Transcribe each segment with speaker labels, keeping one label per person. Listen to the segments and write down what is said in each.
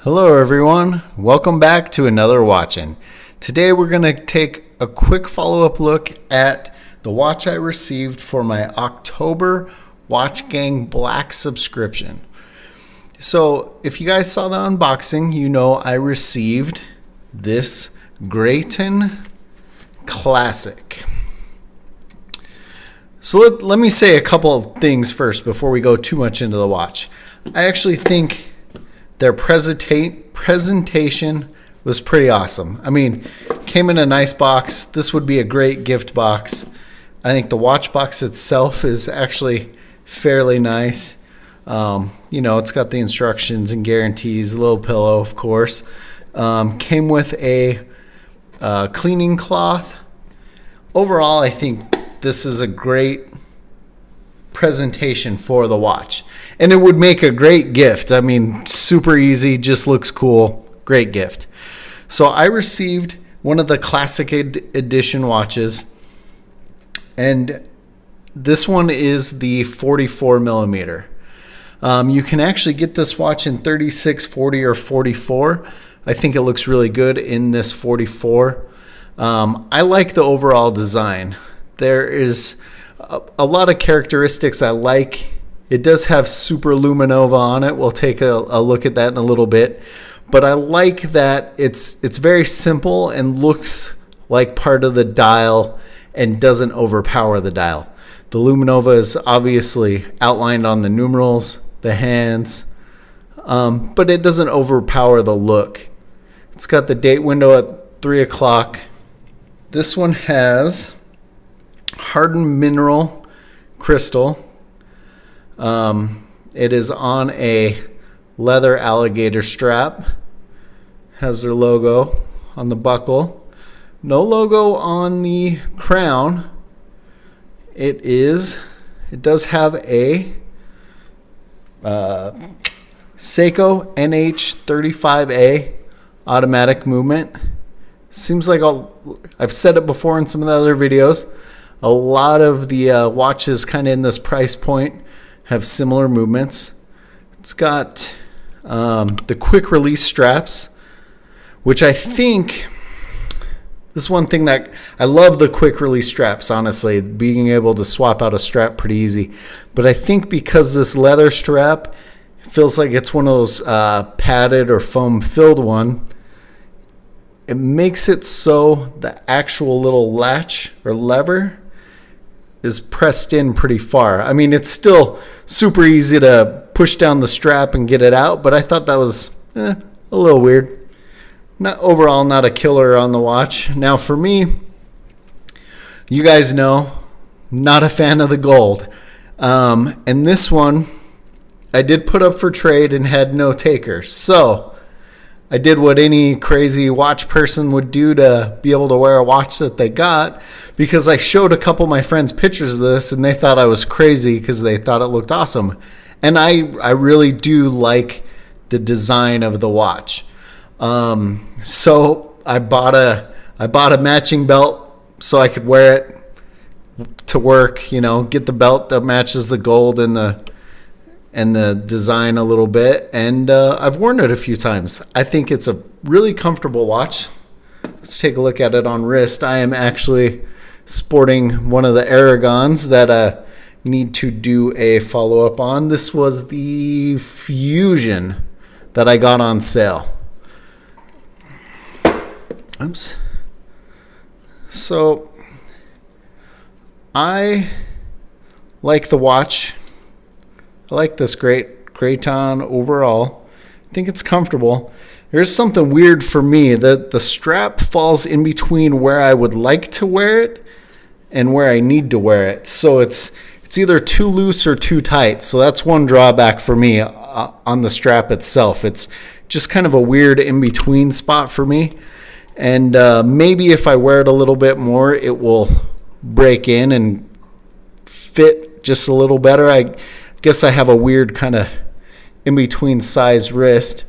Speaker 1: Hello everyone, welcome back to another Watchin. Today we're going to take a quick follow-up look at the watch I received for my October watchgang Black subscription. So if you guys saw the unboxing, you know I received this Grayton Classic. So let me say a couple of things first before we go too much into the watch. I actually think their presentation was pretty awesome. I mean, came in a nice box. This would be a great gift box. I think the watch box itself is actually fairly nice. It's got the instructions and guarantees, a little pillow, of course. Came with a cleaning cloth. Overall, I think this is a great presentation for the watch, and it would make a great gift. I mean, super easy, just looks cool, great gift. So I received one of the classic edition watches, and this one is the 44 millimeter. You can actually get this watch in 36, 40, or 44. I think it looks really good in this 44. I like the overall design. There is a lot of characteristics I like. It does have super luminova on it. We'll take a look at that in a little bit. But I like that it's very simple and looks like part of the dial and doesn't overpower the dial. The luminova is obviously outlined on the numerals, the hands, but it doesn't overpower the look. It's got the date window at 3 o'clock. This one has hardened mineral crystal. It is on a leather alligator strap. Has their logo on the buckle. No logo on the crown. It does have a Seiko NH35A automatic movement. Seems like I've said it before in some of the other videos. A lot of the watches kind of in this price point have similar movements. It's got the quick release straps, which I think this is one thing that I love, the quick release straps, honestly, being able to swap out a strap pretty easy. But I think because this leather strap feels like it's one of those padded or foam filled one, it makes it so the actual little latch or lever is pressed in pretty far. I mean, it's still super easy to push down the strap and get it out, but I thought that was a little weird. Overall, not a killer on the watch. Now for me, you guys know, not a fan of the gold. And this one, I did put up for trade and had no takers. So I did what any crazy watch person would do to be able to wear a watch that they got, because I showed a couple of my friends pictures of this and they thought I was crazy because they thought it looked awesome. And I really do like the design of the watch. So I bought a matching belt so I could wear it to work, get the belt that matches the gold and the design a little bit, and I've worn it a few times. I think it's a really comfortable watch. Let's take a look at it on wrist. I am actually sporting one of the Aragons that I need to do a follow-up on. This was the Fusion that I got on sale. Oops. So I like the watch. I like this Grayton overall. I think it's comfortable. There's something weird for me that the strap falls in between where I would like to wear it and where I need to wear it. So it's either too loose or too tight. So that's one drawback for me on the strap itself. It's just kind of a weird in-between spot for me. And maybe if I wear it a little bit more, it will break in and fit just a little better. I guess I have a weird kind of in-between size wrist.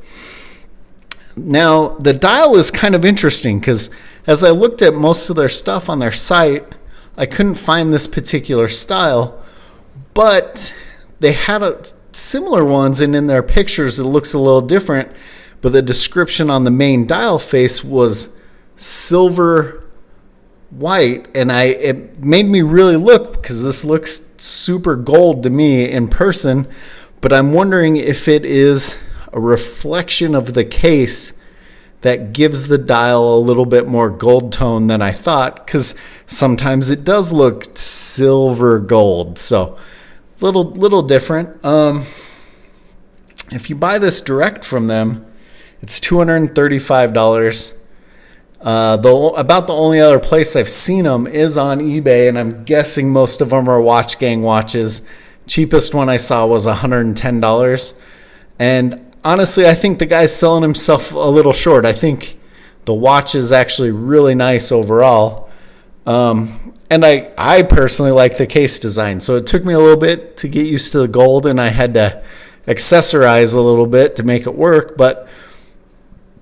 Speaker 1: Now, the dial is kind of interesting because as I looked at most of their stuff on their site, I couldn't find this particular style, but they had similar ones, and in their pictures it looks a little different. but the description on the main dial face was silver white, and it made me really look, because this looks super gold to me in person, but I'm wondering if it is a reflection of the case that gives the dial a little bit more gold tone than I thought, because sometimes it does look silver gold. So little different. If you buy this direct from them, it's $235. About the only other place I've seen them is on eBay, and I'm guessing most of them are watchgang watches. Cheapest one I saw was $110. And honestly, I think the guy's selling himself a little short. I think the watch is actually really nice overall. And I personally like the case design. So it took me a little bit to get used to the gold, and I had to accessorize a little bit to make it work. But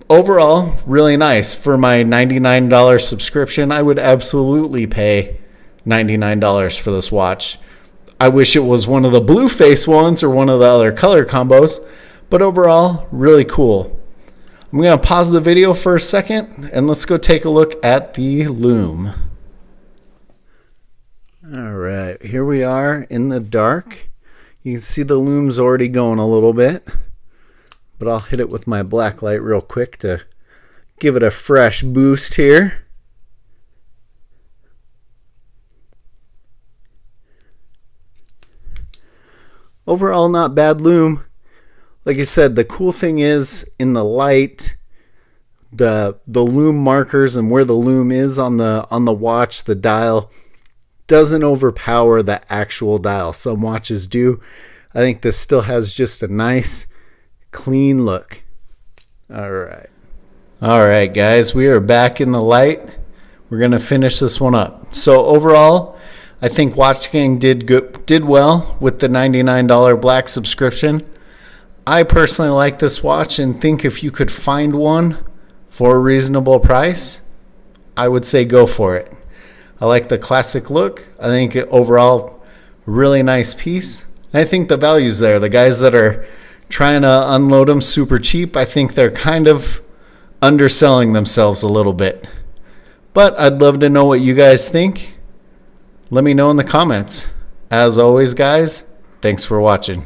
Speaker 1: overall, really nice. For my $99 subscription, I would absolutely pay $99 for this watch. I wish it was one of the blue face ones or one of the other color combos. But overall, really cool. I'm going to pause the video for a second, and let's go take a look at the loom. All right, here we are in the dark. You can see the loom's already going a little bit, but I'll hit it with my black light real quick to give it a fresh boost here. Overall, not bad loom. Like I said, the cool thing is in the light, the loom markers and where the loom is on the watch, the dial, doesn't overpower the actual dial. Some watches do. I think this still has just a nice, clean look. All right, guys, we are back in the light. We're gonna finish this one up. So overall, I think Watchgang did well with the $99 black subscription. I personally like this watch and think if you could find one for a reasonable price, I would say go for it. I like the classic look. I think overall, really nice piece. I think the value's there. The guys that are trying to unload them super cheap, I think they're kind of underselling themselves a little bit. But I'd love to know what you guys think. Let me know in the comments. As always, guys, thanks for watching.